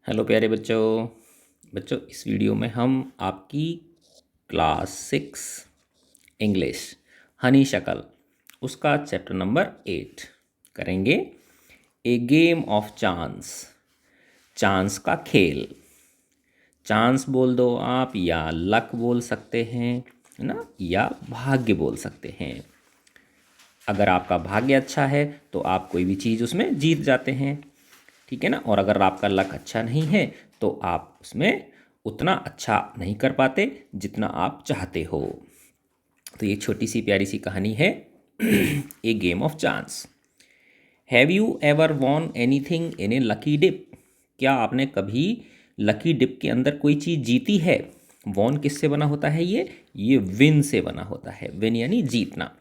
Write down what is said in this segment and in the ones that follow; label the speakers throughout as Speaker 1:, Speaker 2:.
Speaker 1: Hello प्यारे बच्चों। इस वीडियो में हम आपकी क्लास 6 इंग्लिश हनी शक्ल उसका चैप्टर नंबर 8 करेंगे। ए गेम ऑफ चांस, चांस का खेल। चांस बोल दो आप, या लक बोल सकते हैं, है ना, या भाग्य बोल सकते हैं। अगर आपका भाग्य अच्छा है तो आप कोई भी चीज़ उसमें जीत जाते हैं, ठीक है ना। और अगर आपका लक अच्छा नहीं है तो आप उसमें उतना अच्छा नहीं कर पाते जितना आप चाहते हो। तो ये छोटी सी प्यारी सी कहानी है a game of chance. Have you ever won anything in a lucky dip? क्या आपने कभी लकी डिप के अंदर कोई चीज़ जीती है? वॉन किससे बना होता है? ये विन से बना होता है। विन यानी जीतना।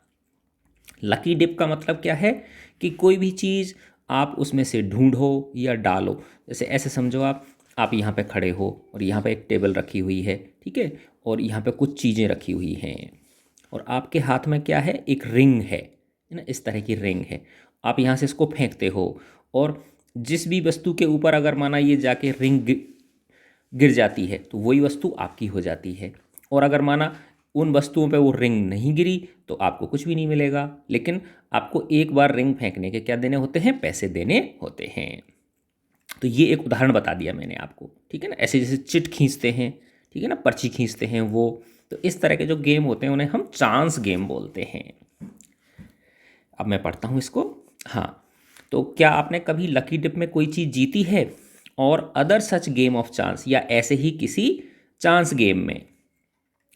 Speaker 1: लकी डिप का मतलब क्या है कि कोई भी चीज़ आप उसमें से ढूंढो या डालो। जैसे ऐसे समझो, आप यहाँ पे खड़े हो और यहाँ पे एक टेबल रखी हुई है, ठीक है, और यहाँ पे कुछ चीज़ें रखी हुई हैं और आपके हाथ में क्या है? एक रिंग है ना, इस तरह की रिंग है। आप यहाँ से इसको फेंकते हो और जिस भी वस्तु के ऊपर अगर माना ये जाके रिंग गिर जाती है तो वही वस्तु आपकी हो जाती है। और अगर माना उन वस्तुओं पे वो रिंग नहीं गिरी तो आपको कुछ भी नहीं मिलेगा। लेकिन आपको एक बार रिंग फेंकने के क्या देने होते हैं? पैसे देने होते हैं। तो ये एक उदाहरण बता दिया मैंने आपको, ठीक है ना। ऐसे जैसे चिट खींचते हैं, ठीक है ना, पर्ची खींचते हैं वो। तो इस तरह के जो गेम होते हैं उन्हें हम चांस गेम बोलते हैं। अब मैं पढ़ता हूँ इसको। हाँ, तो क्या आपने कभी लकी डिप में कोई चीज़ जीती है? और other such game of chance, या ऐसे ही किसी चांस गेम में।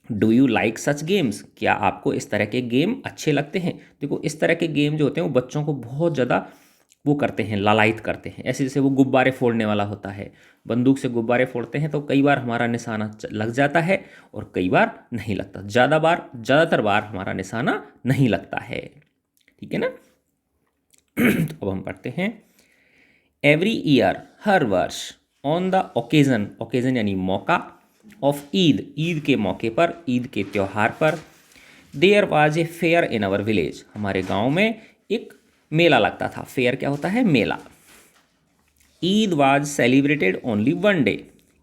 Speaker 1: Do you like such games? क्या आपको इस तरह के गेम अच्छे लगते हैं? देखो, इस तरह के गेम जो होते हैं वो बच्चों को बहुत ज़्यादा वो करते हैं, लालायित करते हैं। ऐसे जैसे वो गुब्बारे फोड़ने वाला होता है, बंदूक से गुब्बारे फोड़ते हैं तो कई बार हमारा निशाना लग जाता है और कई बार नहीं लगता। ज़्यादातर बार हमारा निशाना नहीं लगता है, ठीक है ना। तो अब हम पढ़ते हैं। एवरी ईयर, हर वर्ष, ऑन द ओकेजन, ओकेजन यानी मौका, ऑफ ईद, ईद के मौके पर, ईद के त्यौहार पर, there was a fair in our village, हमारे गांव में एक मेला लगता था। फेयर क्या होता है? मेला। Eid was celebrated only one day,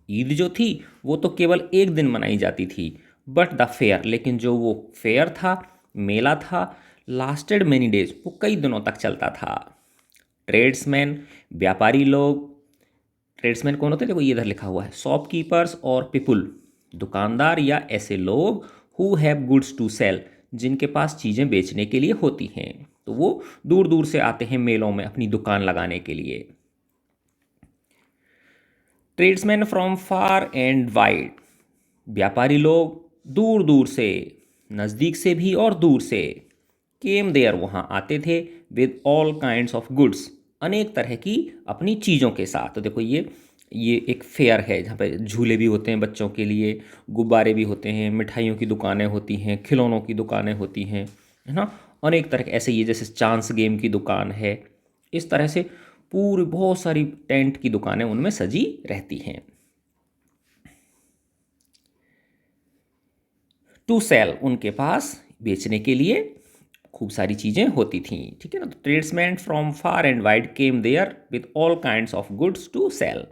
Speaker 1: Eid जो थी वो तो केवल एक दिन मनाई जाती थी। बट द फेयर, लेकिन जो वो फेयर था, मेला था, लास्टेड मेनी डेज, वो कई दिनों तक चलता था। ट्रेड्समैन, व्यापारी लोग। ट्रेड्समैन कौन होते हैं? देखो ये इधर लिखा हुआ है, शॉपकीपर्स और पीपुल, दुकानदार या ऐसे लोग, who have goods to sell, जिनके पास चीज़ें बेचने के लिए होती हैं। तो वो दूर दूर से आते हैं मेलों में अपनी दुकान लगाने के लिए। Tradesman from far and wide, व्यापारी लोग दूर दूर से, नज़दीक से भी और दूर से। केम देयर, वहाँ आते थे, with all kinds of goods, अनेक तरह की अपनी चीज़ों के साथ। तो देखो ये एक फेयर है जहाँ पे झूले भी होते हैं बच्चों के लिए, गुब्बारे भी होते हैं, मिठाइयों की दुकानें होती हैं, खिलौनों की दुकानें होती हैं, है ना। अनेक तरह के ऐसे, ये जैसे चांस गेम की दुकान है, इस तरह से पूरी बहुत सारी टेंट की दुकानें उनमें सजी रहती हैं। टू सेल, उनके पास बेचने के लिए खूब सारी चीज़ें होती थीं, ठीक है ना। तो tradesmen from far and wide came there with all kinds of goods to sell.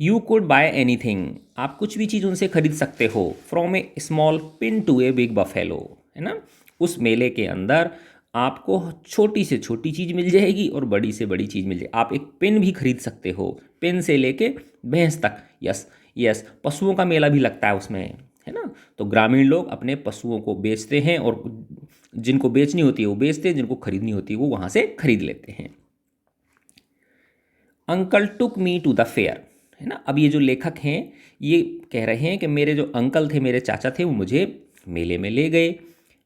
Speaker 1: You could buy anything, आप कुछ भी चीज़ उनसे खरीद सकते हो। From a small pin to a big buffalo, है ना। उस मेले के अंदर आपको छोटी से छोटी चीज़ मिल जाएगी और बड़ी से बड़ी चीज़ मिल जाएगी। आप एक पिन भी खरीद सकते हो, पिन से लेके भैंस तक। यस यस, पशुओं का मेला भी लगता है उसमें, है ना। तो ग्रामीण लोग अपने पशुओं को बेचते हैं और जिनको बेचनी होती है वो बेचते हैं, जिनको खरीदनी होती है वो वहाँ से खरीद लेते हैं। Uncle took me to the fair, है ना। अब ये जो लेखक हैं ये कह रहे हैं कि मेरे जो अंकल थे, मेरे चाचा थे, वो मुझे मेले में ले गए।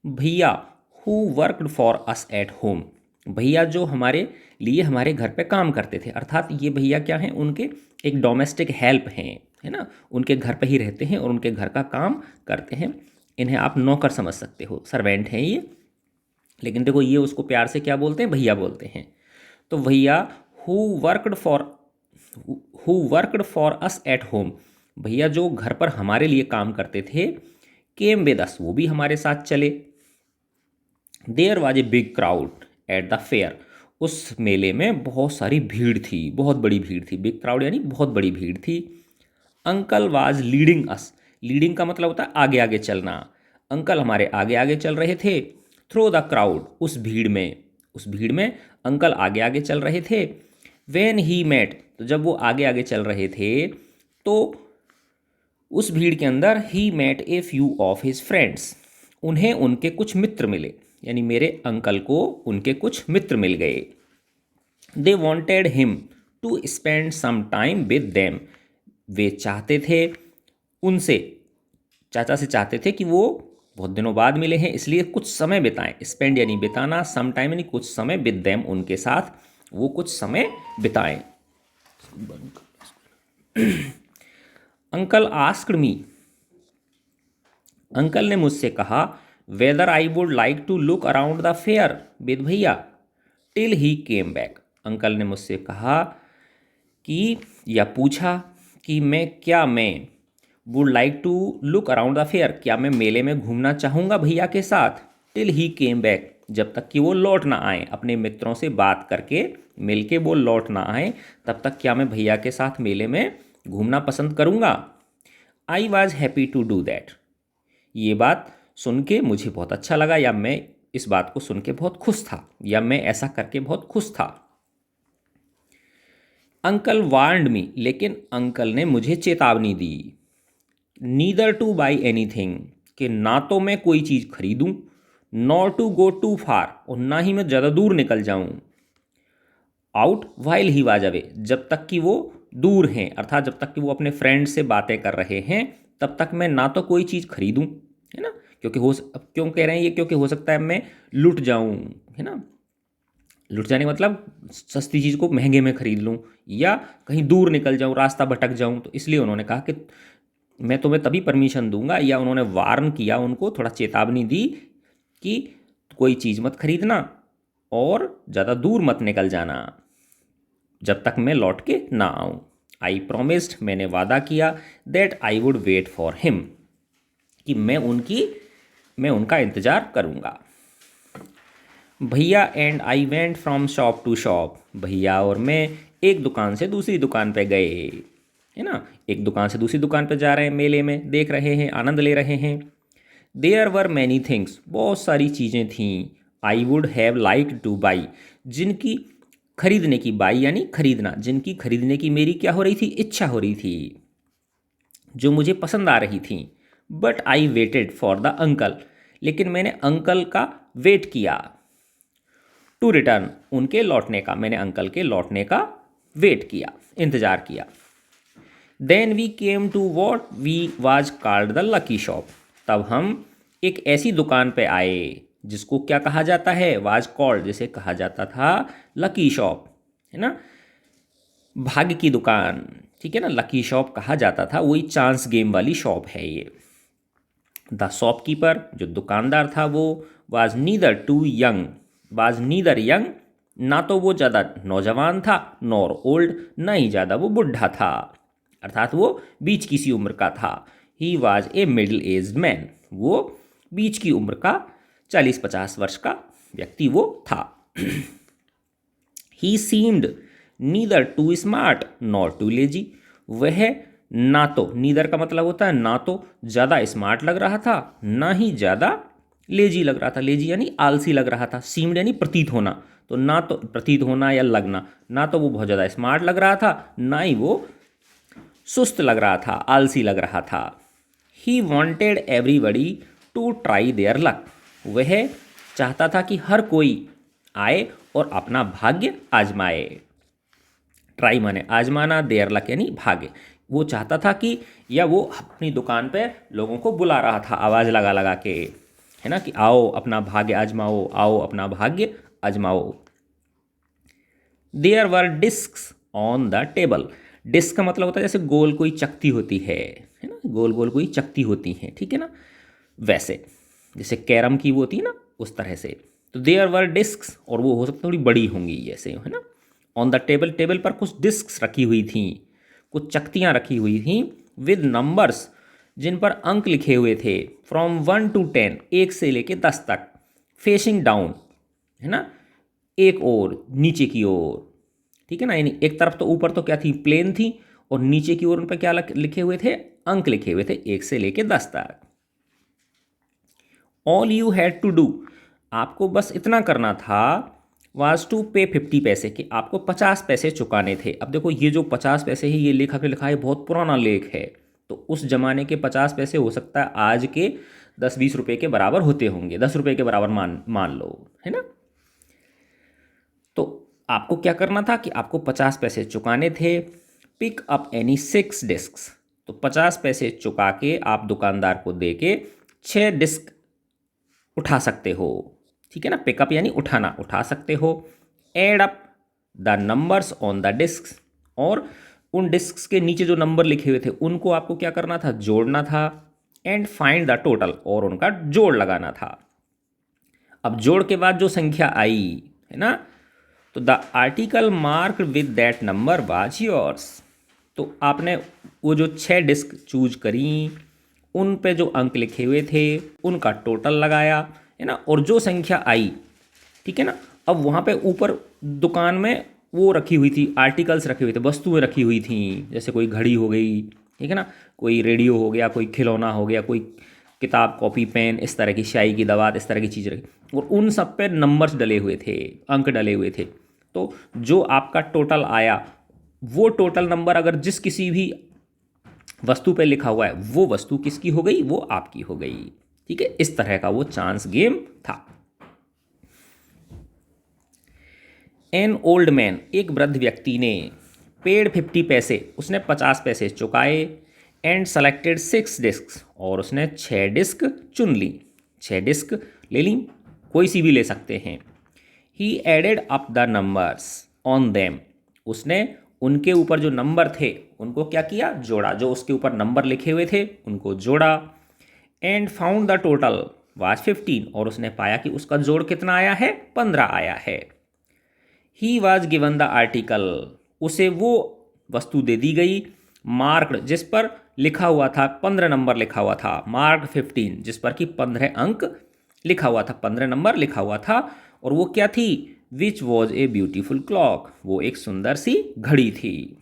Speaker 1: भैया, who worked for us at home, भैया जो हमारे लिए हमारे घर पे काम करते थे। अर्थात ये भैया क्या हैं? उनके एक डोमेस्टिक हेल्प हैं, है ना। उनके घर पे ही रहते हैं और उनके घर का काम करते हैं। इन्हें आप नौकर समझ सकते हो, सर्वेंट हैं ये। लेकिन देखो ये उसको प्यार से क्या बोलते हैं? भैया बोलते हैं। तो भैया who worked for who worked for us at home, भैया जो घर पर हमारे लिए काम करते थे, केम विद अस, वो भी हमारे साथ चले। There was a big crowd at the fair, उस मेले में बहुत सारी भीड़ थी, बहुत बड़ी भीड़ थी। बिग क्राउड यानी बहुत बड़ी भीड़ थी। Uncle was leading us. Leading का मतलब होता है आगे आगे चलना। अंकल हमारे आगे आगे चल रहे थे। थ्रो द क्राउड, उस भीड़ में, उस भीड़ में अंकल आगे आगे चल रहे थे। वेन ही मेट, तो जब वो आगे आगे चल रहे थे तो उस भीड़ के अंदर ही met a few of his friends, उन्हें उनके कुछ मित्र मिले, यानी मेरे अंकल को उनके कुछ मित्र मिल गए। They wanted him to spend some time with them, वे चाहते थे उनसे, चाचा से चाहते थे कि वो बहुत दिनों बाद मिले हैं इसलिए कुछ समय बिताएं। स्पेंड यानी बिताना, सम टाइम यानी कुछ समय, विद देम उनके साथ वो कुछ समय बिताएं। अंकल आस्क्ड मी, अंकल ने मुझसे कहा, whether I would like to look around the fair with भैया till he came back. Uncle ने मुझसे कहा कि, या पूछा कि मैं would like to look around the fair, क्या मैं मेले में घूमना चाहूँगा भैया के साथ, टिल ही केम बैक, जब तक कि वो लौट ना आए। अपने मित्रों से बात करके मिल के वो लौट ना आए तब तक क्या मैं भैया के साथ मेले में घूमना पसंद करूँगा। I was happy to do that, ये बात सुन के मुझे बहुत अच्छा लगा, या मैं इस बात को सुन के बहुत खुश था, या मैं ऐसा करके बहुत खुश था। अंकल वार्नड मी, लेकिन अंकल ने मुझे चेतावनी दी। नीदर टू बाई एनीथिंग, कि ना तो मैं कोई चीज़ खरीदूं, नॉर टू गो टू फार, और ना ही मैं ज़्यादा दूर निकल जाऊं। Out while he was away, जब तक कि वो दूर हैं, अर्थात जब तक कि वो अपने फ्रेंड से बातें कर रहे हैं तब तक मैं ना तो कोई चीज़ खरीदूं, है ना, क्योंकि अब क्यों कह रहे हैं ये, क्योंकि हो सकता है मैं लुट जाऊं, है ना, लुट जाने का मतलब सस्ती चीज़ को महंगे में खरीद लूं, या कहीं दूर निकल जाऊं, रास्ता भटक जाऊं, तो इसलिए उन्होंने कहा कि मैं तुम्हें तभी परमिशन दूंगा, या उन्होंने वार्न किया, उनको थोड़ा चेतावनी दी कि कोई चीज़ मत खरीदना और ज़्यादा दूर मत निकल जाना जब तक मैं लौट के ना आऊँ। आई प्रोमिस्ड, मैंने वादा किया, that I would wait for him, कि मैं उनका इंतज़ार करूँगा। भैया and I went from shop to shop, भैया और मैं एक दुकान से दूसरी दुकान पे गए, है ना, एक दुकान से दूसरी दुकान पे जा रहे हैं, मेले में देख रहे हैं, आनंद ले रहे हैं। देयर वर मैनी थिंग्स, बहुत सारी चीज़ें थीं। I would have like two by, जिनकी खरीदने की, बाई यानी खरीदना, जिनकी खरीदने की मेरी क्या हो रही थी, इच्छा हो रही थी, जो मुझे पसंद आ रही थी। But I waited for the uncle, लेकिन मैंने अंकल का वेट किया। टू रिटर्न, उनके लौटने का, मैंने अंकल के लौटने का वेट किया, इंतज़ार किया। Then we came to what we was called the lucky shop, तब हम एक ऐसी दुकान पे आए जिसको क्या कहा जाता है, वाज कॉल्ड, जिसे कहा जाता था लकी शॉप, है ना, भाग्य की दुकान, ठीक है ना, लकी शॉप कहा जाता था, वही चांस गेम वाली शॉप है ये। द शॉपकीपर, जो दुकानदार था, वो was neither too young, was neither young, ना तो वो ज़्यादा नौजवान था, नॉर ओल्ड, ना ही ज़्यादा वो बुढ़ा था, अर्थात वो बीच की सी उम्र का था। He was a middle age man, वो बीच की उम्र का 40-50 वर्ष का व्यक्ति वो था। He seemed neither too smart nor too lazy, वह ना तो, नीदर का मतलब होता है ना तो ज़्यादा स्मार्ट लग रहा था, ना ही ज़्यादा लेजी लग रहा था, लेजी यानी आलसी लग रहा था, सीम्ड यानी प्रतीत होना, तो ना तो प्रतीत होना या लगना, ना तो वो बहुत ज़्यादा स्मार्ट लग रहा था, ना ही वो सुस्त लग रहा था, आलसी लग रहा था। He wanted everybody to try their luck, वह चाहता था कि हर कोई आए और अपना भाग्य आजमाए। ट्राई माने आजमाना, देयर लक यानी भाग्य, वो चाहता था कि, या वो अपनी दुकान पे लोगों को बुला रहा था आवाज़ लगा लगा के, है ना, कि आओ अपना भाग्य आजमाओ, आओ अपना भाग्य आजमाओ। There were discs on the table, disc का मतलब होता है जैसे गोल कोई चकती होती है ना, गोल गोल कोई चकती होती है, ठीक है ना, वैसे जैसे कैरम की वो होती है ना, उस तरह से। तो देयर वर डिस्क्स, और वो हो सकता है थोड़ी बड़ी होंगी जैसे, है ना, ऑन द टेबल, टेबल पर कुछ डिस्क्स रखी हुई थी, कुछ चकतियाँ रखी हुई थी, विद नंबर्स, जिन पर अंक लिखे हुए थे, फ्रॉम 1 to 10, 1 से लेके 10 तक, फेसिंग डाउन, है ना, एक और नीचे की ओर, ठीक है ना, यानी एक तरफ तो ऊपर तो क्या थी, प्लेन थी, और नीचे की ओर उन पर क्या लिखे हुए थे, अंक लिखे हुए थे 1 से लेके 10 तक। All you had to do, आपको बस इतना करना था, वाज टू पे 50 पैसे, कि आपको 50 पैसे चुकाने थे। अब देखो ये जो 50 पैसे है, ये लेखक ने लिखा है बहुत पुराना लेख है, तो उस जमाने के 50 पैसे हो सकता है आज के 10-20 रुपए के बराबर होते होंगे, 10 रुपए के बराबर मान लो, है ना। तो आपको क्या करना था कि आपको 50 पैसे चुकाने थे। पिक अप एनी 6 डिस्क्स, तो 50 पैसे चुका के आप दुकानदार को दे के 6 डिस्क उठा सकते हो, ठीक है ना। पिकअप यानी उठाना, उठा सकते हो। Add up the numbers on the disc, और उन डिस्क्स के नीचे जो नंबर लिखे हुए थे उनको आपको क्या करना था, जोड़ना था। एंड फाइंड द टोटल, और उनका जोड़ लगाना था। अब जोड़ के बाद जो संख्या आई, है ना, तो the article marked with that number was yours, तो आपने वो जो 6 डिस्क चूज करी, उन पे जो अंक लिखे हुए थे उनका टोटल लगाया, है ना, और जो संख्या आई, ठीक है ना। अब वहाँ पे ऊपर दुकान में वो रखी हुई थी, आर्टिकल्स रखे हुए थे, वस्तुएं रखी हुई थी, जैसे कोई घड़ी हो गई, ठीक है ना, कोई रेडियो हो गया, कोई खिलौना हो गया, कोई किताब, कॉपी, पेन, इस तरह की स्याही की दवात, इस तरह की चीज़ रखी, और उन सब पे नंबर्स डले हुए थे, अंक डले हुए थे। तो जो आपका टोटल आया, वो टोटल नंबर अगर जिस किसी भी वस्तु पे लिखा हुआ है, वो वस्तु किसकी हो गई, वो आपकी हो गई, ठीक है। इस तरह का वो चांस गेम था। एन ओल्ड मैन, एक वृद्ध व्यक्ति ने, पेड 50 पैसे, उसने 50 पैसे चुकाए। एंड सेलेक्टेड 6 डिस्क, और उसने 6 डिस्क चुन ली, 6 डिस्क ले ली, कोई सी भी ले सकते हैं। He added up the numbers on them, उसने उनके ऊपर जो नंबर थे उनको क्या किया, जोड़ा, जो उसके ऊपर नंबर लिखे हुए थे उनको जोड़ा। And found the total was 15, और उसने पाया कि उसका जोड़ कितना आया है, 15 आया है। He was given the article, उसे वो वस्तु दे दी गई, मार्क्ड, जिस पर लिखा हुआ था 15 नंबर लिखा हुआ था, मार्क्ड 15, जिस पर कि 15 अंक लिखा हुआ था, 15 नंबर लिखा हुआ था। और वो क्या थी, which was a beautiful clock, वो एक सुंदर सी घड़ी थी।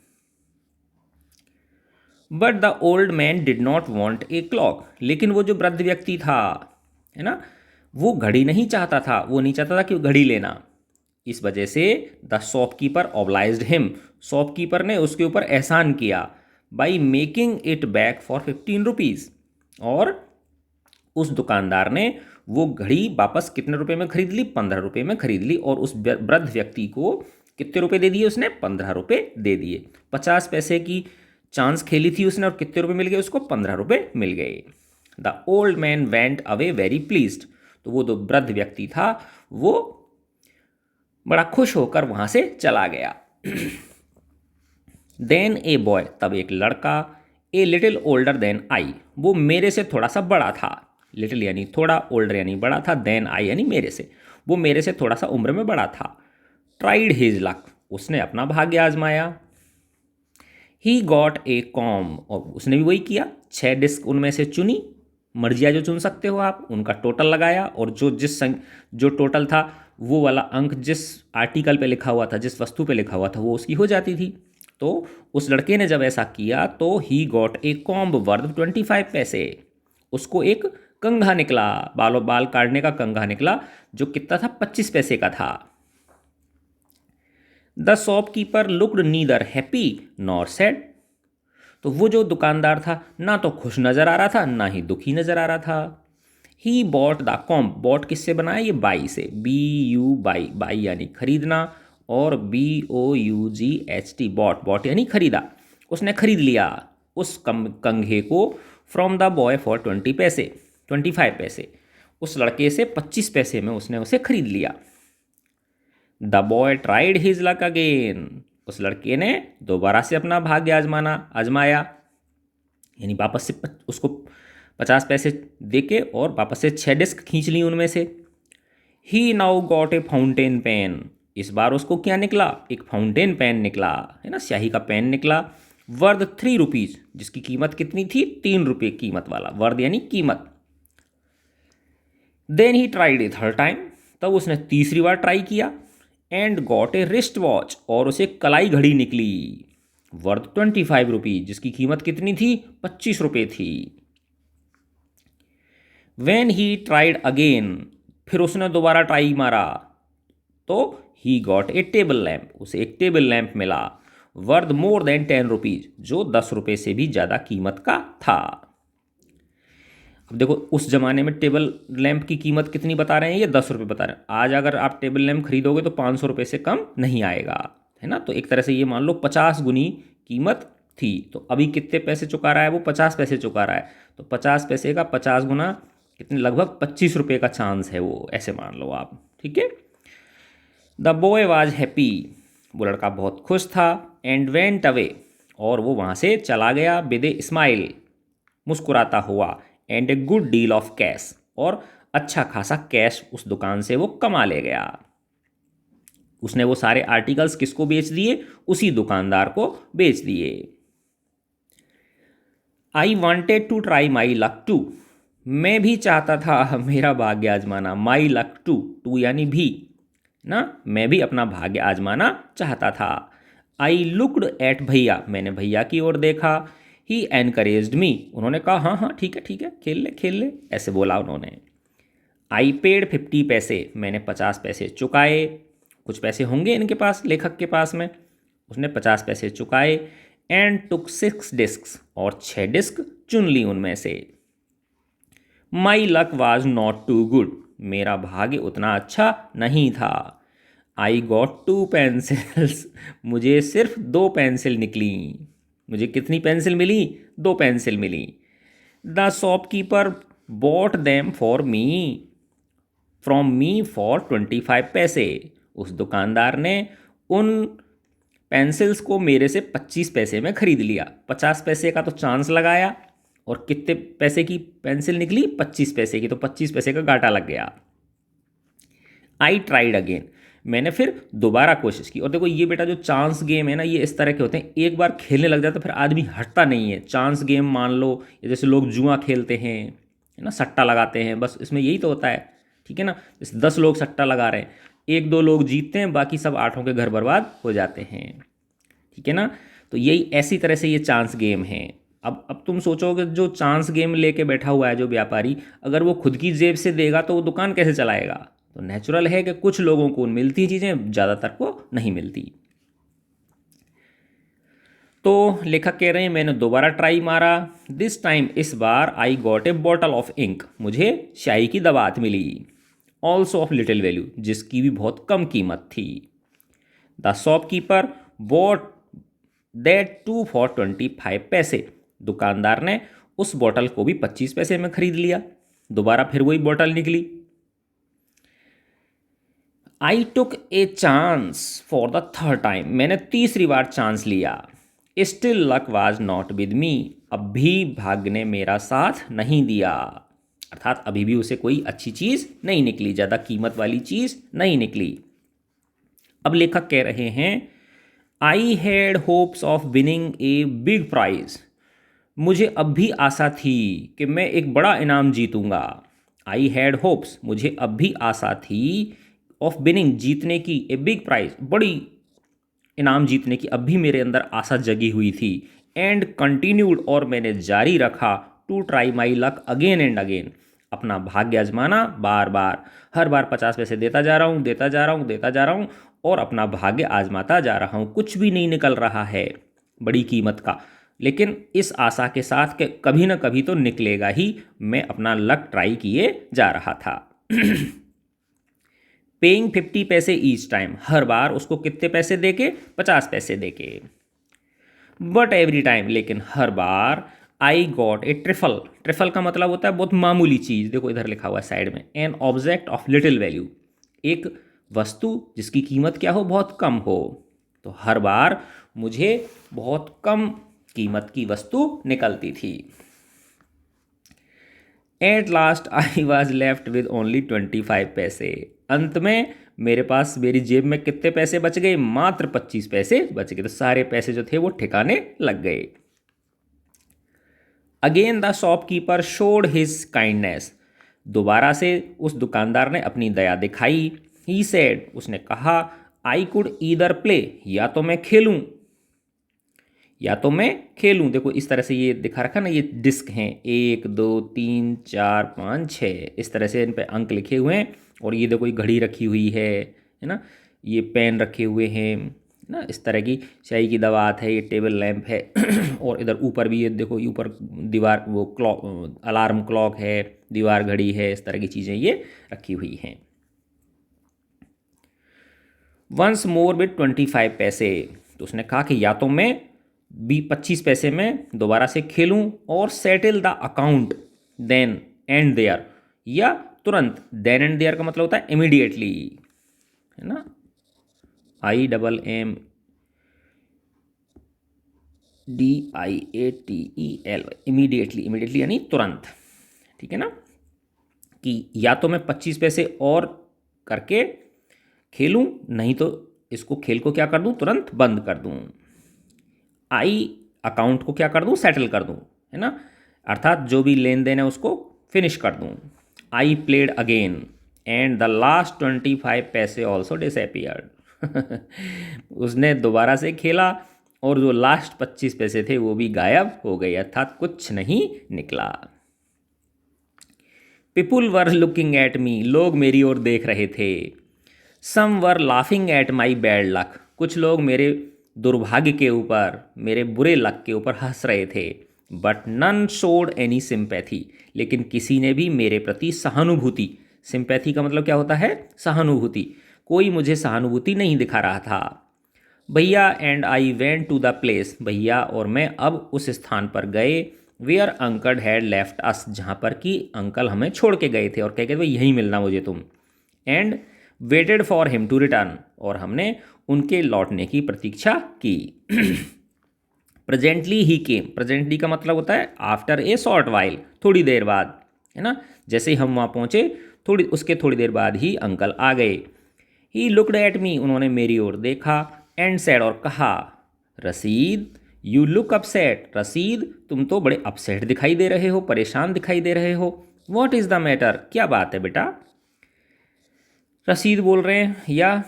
Speaker 1: But the old man did not want a clock, लेकिन वो जो वृद्ध व्यक्ति था, है ना, वो घड़ी नहीं चाहता था, वो नहीं चाहता था कि घड़ी लेना। इस वजह से the shopkeeper obliged him, shopkeeper ने उसके ऊपर एहसान किया, by making it back for 15 rupees, और उस दुकानदार ने वो घड़ी वापस कितने रुपए में खरीद ली, 15 रुपये में खरीद ली, और उस वृद्ध व्यक्ति को कितने रुपए दे दिए उसने, 15 रुपये दे दिए। 50 पैसे की चांस खेली थी उसने, और कितने रुपए मिल गए उसको, 15 रुपये मिल गए। The old man went away very pleased, तो वो जो वृद्ध व्यक्ति था वो बड़ा खुश होकर वहां से चला गया। देन ए बॉय, तब एक लड़का, a little older than I, वो मेरे से थोड़ा सा बड़ा था, लिटिल यानी थोड़ा, ओल्डर यानी बड़ा था, देन आई यानी मेरे से, वो मेरे से थोड़ा सा उम्र में बड़ा था। ट्राइड हिज लक, उसने अपना भाग्य आजमाया। ही गॉट ए कॉम, और उसने भी वही किया, 6 डिस्क उनमें से चुनी, मर्जिया जो चुन सकते हो आप, उनका टोटल लगाया, और जो टोटल था वो वाला अंक जिस आर्टिकल पे लिखा हुआ था, जिस वस्तु पे लिखा हुआ था, वो उसकी हो जाती थी। तो उस लड़के ने जब ऐसा किया तो he got a comb worth 25 पैसे, उसको एक कंघा निकला, बाल काटने का कंघा निकला, जो कितना था, 25 पैसे का था। The shopkeeper looked neither happy nor sad, तो वो जो दुकानदार था ना तो खुश नज़र आ रहा था, ना ही दुखी नज़र आ रहा था। He bought the comp, bought किससे बनाया, ये बाई से, बाई, बाई यानी खरीदना, और BOUGHT, बॉट यानी खरीदा, उसने खरीद लिया उस कंघे को, फ्रॉम द बॉय फॉर 25 पैसे, उस लड़के से 25 पैसे में उसने उसे खरीद लिया। The boy tried his luck again, उस लड़के ने दोबारा से अपना भाग्य आजमाया, यानी वापस से उसको 50 पैसे देके और वापस से 6 डिस्क खींच ली उनमें से। He now got a fountain pen, इस बार उसको क्या निकला, एक फाउंटेन पेन निकला, है ना, स्याही का पेन निकला, वर्थ 3 रुपीज़, जिसकी कीमत कितनी थी, 3 रुपये कीमत वाला, वर्थ यानी कीमत। Then he tried a third time, तब उसने तीसरी बार ट्राई किया, and got a wrist watch, और उसे कलाई घड़ी निकली, वर्थ 25 रुपीज, जिसकी कीमत कितनी थी? 25 रुपये थी। वेन ही ट्राइड अगेन, फिर उसने दोबारा ट्राई मारा, तो he got a table lamp, उसे एक टेबल लैम्प मिला, वर्थ मोर देन 10 रुपीज, जो 10 रुपये से भी ज़्यादा कीमत का था। अब देखो उस जमाने में टेबल लैंप की कीमत कितनी बता रहे हैं? ये 10 रुपये बता रहे हैं। आज अगर आप टेबल लैंप खरीदोगे तो 500 रुपये से कम नहीं आएगा, है ना। तो एक तरह से ये मान लो 50 गुनी कीमत थी। तो अभी कितने पैसे चुका रहा है वो? 50 पैसे चुका रहा है। तो 50 पैसे का 50 गुना कितने? लगभग 25 रुपये का चांस है वो, ऐसे मान लो आप, ठीक है। द बॉय वॉज हैप्पी, वो लड़का बहुत खुश था। एंड वेंट अवे, और वो वहाँ से चला गया। विद ए स्माइल, मुस्कुराता हुआ। And a good deal of cash, और अच्छा खासा कैश उस दुकान से वो कमा ले गया। उसने वो सारे आर्टिकल्स किसको बेच दिए? उसी दुकानदार को बेच दिए। I wanted to try my luck too, मैं भी चाहता था मेरा भाग्य आजमाना। माई लक टू, टू यानी भी ना, मैं भी अपना भाग्य आजमाना चाहता था। आई लुक्ड एट भैया, मैंने भैया की ओर देखा। ही एनकरेज्ड मी, उन्होंने कहा हाँ हाँ ठीक है खेल ले, ऐसे बोला उन्होंने। आई पेड 50 पैसे, मैंने 50 पैसे चुकाए। कुछ पैसे होंगे इनके पास, लेखक के पास में। उसने 50 पैसे चुकाए। एंड टुक 6 डिस्क, और 6 डिस्क चुन ली उनमें से। My luck was not too good, मेरा भाग्य उतना अच्छा नहीं था। आई गॉट 2 पेंसिल्स, मुझे सिर्फ 2 पेंसिल निकली। मुझे कितनी पेंसिल मिली? 2 पेंसिल मिली। The shopkeeper bought them for me, from me for 25 पैसे, उस दुकानदार ने उन पेंसिल्स को मेरे से 25 पैसे में खरीद लिया। 50 पैसे का तो चांस लगाया, और कितने पैसे की पेंसिल निकली? 25 पैसे की, तो 25 पैसे का घाटा लग गया। आई ट्राइड अगेन, मैंने फिर दोबारा कोशिश की। और देखो ये बेटा जो चांस गेम है ना, ये इस तरह के होते हैं, एक बार खेलने लग जाता फिर आदमी हटता नहीं है। चांस गेम मान लो, जैसे लोग जुआ खेलते हैं, है ना, सट्टा लगाते हैं, बस इसमें यही तो होता है, ठीक है ना। जैसे 10 लोग सट्टा लगा रहे हैं, 1-2 लोग जीतते हैं, बाकी सब 8 के घर बर्बाद हो जाते हैं, ठीक है ना। तो यही ऐसी तरह से ये चांस गेम है। अब तुम सोचोगे जो चांस गेम लेके बैठा हुआ है जो व्यापारी, अगर वो खुद की जेब से देगा तो वो दुकान कैसे चलाएगा? तो नेचुरल है कि कुछ लोगों को मिलती चीज़ें, ज़्यादातर को नहीं मिलती। तो लेखक कह रहे हैं मैंने दोबारा ट्राई मारा। दिस टाइम, इस बार, I got a bottle of ink, मुझे स्याही की दवात मिली। ऑल्सो ऑफ लिटिल वैल्यू, जिसकी भी बहुत कम कीमत थी। The shopkeeper bought that two for 25 paise, दुकानदार ने उस बॉटल को भी 25 पैसे में खरीद लिया। दोबारा फिर वही बॉटल निकली। I took a chance for the third time, मैंने तीसरी बार चांस लिया। Still luck was not with me, अब भी भाग्य ने मेरा साथ नहीं दिया, अर्थात अभी भी उसे कोई अच्छी चीज़ नहीं निकली, ज़्यादा कीमत वाली चीज़ नहीं निकली। अब लेखक कह रहे हैं I had hopes of winning a big prize, मुझे अब भी आशा थी कि मैं एक बड़ा इनाम जीतूंगा। आई हैड होप्स, मुझे अब भी आशा थी, ऑफ विनिंग, जीतने की, ए बिग प्राइज, बड़ी इनाम जीतने की अब भी मेरे अंदर आशा जगी हुई थी। एंड कंटिन्यूड, और मैंने जारी रखा, to try my luck again and again, अपना भाग्य आजमाना बार बार, हर बार 50 पैसे देता जा रहा हूँ, देता जा रहा हूँ, देता जा रहा हूँ, और अपना भाग्य आजमाता जा रहा हूँ। कुछ भी नहीं निकल रहा है बड़ी कीमत का, लेकिन इस आशा के साथ कि कभी ना कभी तो निकलेगा ही, मैं अपना लक ट्राई किए जा रहा था। पेइंग 50 पैसे ईच टाइम, हर बार उसको कितने पैसे देके? 50 पैसे देके। बट एवरी टाइम, लेकिन हर बार, I got a trifle, trifle का मतलब होता है बहुत मामूली चीज़, देखो इधर लिखा हुआ है साइड में, an object of little value, एक वस्तु जिसकी कीमत क्या हो? बहुत कम हो। तो हर बार मुझे बहुत कम कीमत की वस्तु निकलती थी। At last I was left with only 25 पैसे, अंत में मेरे पास, मेरी जेब में कितने पैसे बच गए? मात्र 25 पैसे बच गए। तो सारे पैसे जो थे वो ठिकाने लग गए। Again the shopkeeper showed his kindness, दोबारा से उस दुकानदार ने अपनी दया दिखाई। ही सेड, उसने कहा, आई कुड ईदर प्ले, या तो मैं खेलूं या तो मैं खेलूं। देखो इस तरह से ये दिखा रखा ना, ये डिस्क हैं 1 2 3 4 5 6, इस तरह से इन पे अंक लिखे हुए हैं। और ये देखो ये घड़ी रखी हुई है ना, ये पेन रखे हुए हैं ना, इस तरह की चाय की दवात है, ये टेबल लैंप है और इधर ऊपर भी ये देखो, ये ऊपर दीवार वो क्लॉक, अलार्म क्लॉक है, दीवार घड़ी है, इस तरह की चीज़ें ये रखी हुई हैं। वंस मोर विद 25 पैसे, तो उसने कहा कि या तो मैं 25 पैसे में दोबारा से खेलूं और settle the account then and there, या तुरंत। देन एंड देयर का मतलब होता है इमीडिएटली, है ना, IMM DIATEL, इमीडिएटली, इमीडिएटली यानी तुरंत, ठीक है ना, कि या तो मैं 25 पैसे और करके खेलूं, नहीं तो इसको खेल को क्या कर दूं, तुरंत बंद कर दूं। आई अकाउंट को क्या कर दूं, सेटल कर दूं, है ना, अर्थात जो भी लेन देन है उसको फिनिश कर दूं। I played again and the last 25 पैसे ऑल्सो डिसअपियर्ड उसने दोबारा से खेला और जो लास्ट 25 पैसे थे वो भी गायब हो गए, अर्थात कुछ नहीं निकला। People were looking at me, लोग मेरी ओर देख रहे थे। Some were laughing at my bad luck, कुछ लोग मेरे दुर्भाग्य के ऊपर, मेरे बुरे लक के ऊपर हंस रहे थे। But none showed any sympathy, लेकिन किसी ने भी मेरे प्रति सहानुभूति, सिंपैथी का मतलब क्या होता है, सहानुभूति, कोई मुझे सहानुभूति नहीं दिखा रहा था। भैया and I went to the place, भैया और मैं अब उस स्थान पर गए, where uncle had left us, जहाँ पर कि अंकल हमें छोड़ के गए थे और कह गए भाई यहीं मिलना मुझे तुम। And waited for him to return, और हमने उनके लौटने की प्रतीक्षा की। प्रेजेंटली ही केम, प्रेजेंटली का मतलब होता है आफ्टर ए शॉर्ट वाइल, थोड़ी देर बाद, है ना, जैसे ही हम वहाँ पहुँचे थोड़ी देर बाद ही अंकल आ गए। ही लुक्ड एट मी, उन्होंने मेरी ओर देखा, एंड सैड, और कहा, रसीद यू लुक अपसेट, रसीद तुम तो बड़े अपसेट दिखाई दे रहे हो, परेशान दिखाई दे रहे हो। व्हाट इज़ द मैटर, क्या बात है बेटा, रसीद बोल रहे हैं। या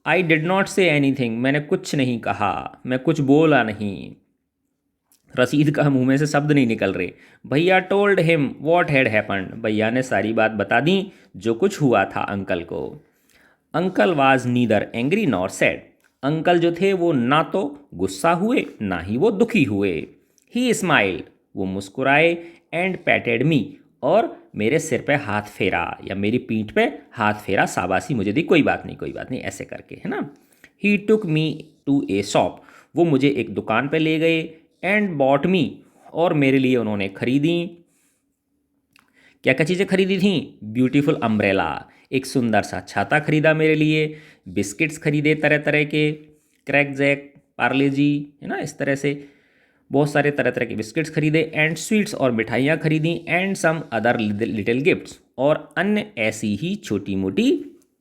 Speaker 1: I did not say anything, मैंने कुछ नहीं कहा, मैं कुछ बोला नहीं, रसीद का मुंह में से शब्द नहीं निकल रहे। भैया told him what had happened, भैया ने सारी बात बता दी जो कुछ हुआ था अंकल को। Uncle was neither angry nor sad, uncle जो थे वो ना तो गुस्सा हुए ना ही वो दुखी हुए। ही स्माइल्ड, वो मुस्कुराए, एंड पैटेड मी, और मेरे सिर पे हाथ फेरा या मेरी पीठ पे हाथ फेरा, शाबाशी मुझे दी, कोई बात नहीं कोई बात नहीं, ऐसे करके, है ना। ही टुक मी टू ए शॉप, वो मुझे एक दुकान पे ले गए, एंड बॉट मी, और मेरे लिए उन्होंने खरीदी, क्या क्या चीज़ें खरीदी थी, ब्यूटीफुल अम्ब्रेला, एक सुंदर सा छाता खरीदा मेरे लिए, बिस्किट्स खरीदे तरह तरह के, क्रैक जैक, पार्ले जी, है ना, इस तरह से बहुत सारे तरह तरह के बिस्किट्स खरीदे, एंड स्वीट्स, और मिठाइयाँ खरीदी, and some other little gifts, और अन्य ऐसी ही छोटी मोटी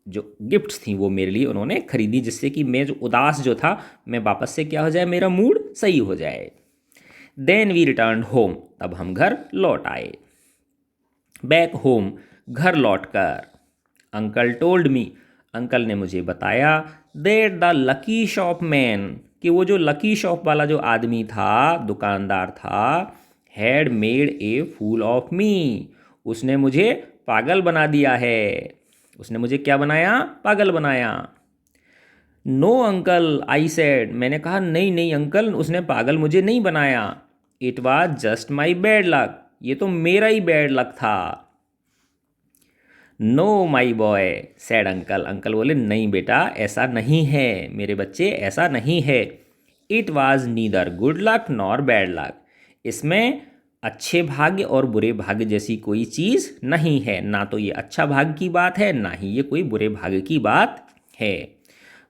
Speaker 1: जो गिफ्ट्स थी वो मेरे लिए उन्होंने खरीदी, जिससे कि मैं जो उदास जो था मैं वापस से क्या हो जाए, मेरा मूड सही हो जाए। देन वी रिटर्न होम, तब हम घर लौट आए। बैक होम, घर लौट कर। अंकल टोल्ड मी, अंकल ने मुझे बताया, that the lucky shop man, कि वो जो लकी शॉप वाला जो आदमी था, दुकानदार था, had made a fool of me, उसने मुझे पागल बना दिया है, उसने मुझे क्या बनाया, पागल बनाया। नो अंकल आई सेड, मैंने कहा नहीं नहीं अंकल, उसने पागल मुझे नहीं बनाया। It was just my bad luck, ये तो मेरा ही बैड लक था। Know my boy sad uncle, uncle बोले नहीं बेटा ऐसा नहीं है, मेरे बच्चे ऐसा नहीं है। It was neither good luck nor bad luck, इसमें अच्छे भाग्य और बुरे भाग्य जैसी कोई चीज़ नहीं है, ना तो ये अच्छा भाग्य की बात है ना ही ये कोई बुरे भाग्य की बात है।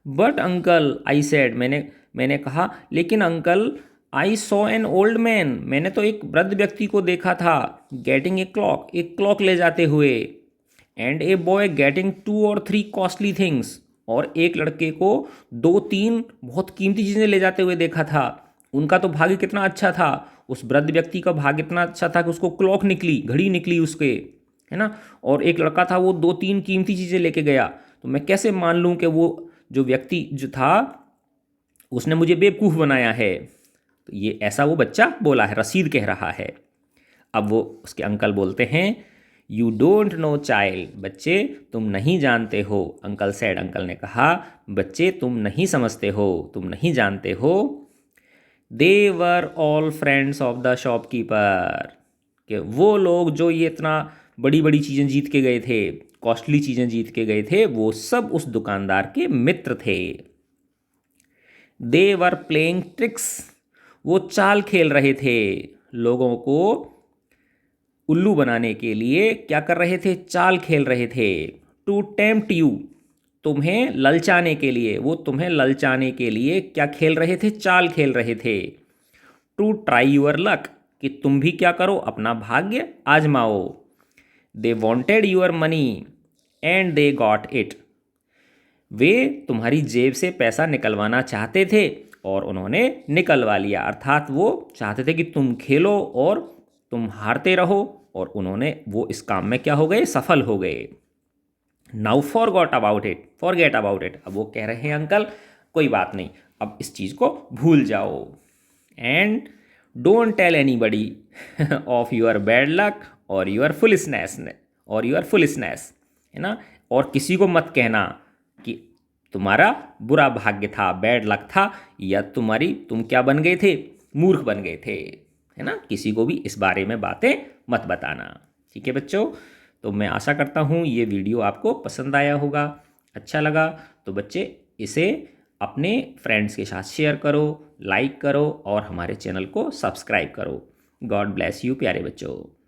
Speaker 1: बट अंकल आई सेड, मैंने कहा लेकिन uncle, I saw an old man, मैंने तो एक वृद्ध व्यक्ति को देखा था, गेटिंग ए क्लॉक, एक क्लॉक ले जाते हुए, and a boy getting 2 or 3 costly things, और एक लड़के को 2-3 बहुत कीमती चीज़ें ले जाते हुए देखा था। उनका तो भाग्य कितना अच्छा था, उस वृद्ध व्यक्ति का भाग्य इतना अच्छा था कि उसको क्लॉक निकली, घड़ी निकली उसके, है ना, और एक लड़का था वो 2-3 कीमती चीज़ें लेके गया। तो मैं कैसे मान लूँ कि वो जो व्यक्ति जो था उसने मुझे बेवकूफ़ बनाया है। तो ये ऐसा वो बच्चा बोला है, रशीद कह रहा है। अब वो उसके अंकल बोलते हैं, यू डोंट नो चाइल्ड, बच्चे तुम नहीं जानते हो। अंकल सेड, अंकल ने कहा, बच्चे तुम नहीं समझते हो, तुम नहीं जानते हो। They were all friends of the shopkeeper, कि वो लोग जो ये इतना बड़ी बड़ी चीज़ें जीत के गए थे, कॉस्टली चीज़ें जीत के गए थे, वो सब उस दुकानदार के मित्र थे। दे वर प्लेइंग ट्रिक्स, वो चाल खेल रहे थे, लोगों को उल्लू बनाने के लिए क्या कर रहे थे, चाल खेल रहे थे। टू टेम्प्ट यू, तुम्हें ललचाने के लिए, वो तुम्हें ललचाने के लिए क्या खेल रहे थे, चाल खेल रहे थे। टू ट्राई यूर लक, कि तुम भी क्या करो, अपना भाग्य आजमाओ। They wanted your money and they got it, वे तुम्हारी जेब से पैसा निकलवाना चाहते थे और उन्होंने निकलवा लिया। अर्थात वो चाहते थे कि तुम खेलो और तुम हारते रहो, और उन्होंने वो इस काम में क्या हो गए, सफल हो गए। Now forgot about it, forget about it, अब वो कह रहे हैं अंकल कोई बात नहीं, अब इस चीज़ को भूल जाओ। And don't tell anybody of your bad luck और योर फुलिशनेस, है ना, और किसी को मत कहना कि तुम्हारा बुरा भाग्य था, बैड लक था, या तुम क्या बन गए थे, मूर्ख बन गए थे, है ना। किसी को भी इस बारे में बातें मत बताना। ठीक है बच्चों, तो मैं आशा करता हूँ ये वीडियो आपको पसंद आया होगा। अच्छा लगा तो बच्चे इसे अपने फ्रेंड्स के साथ शेयर करो, लाइक करो और हमारे चैनल को सब्सक्राइब करो। गॉड ब्लेस यू प्यारे बच्चों।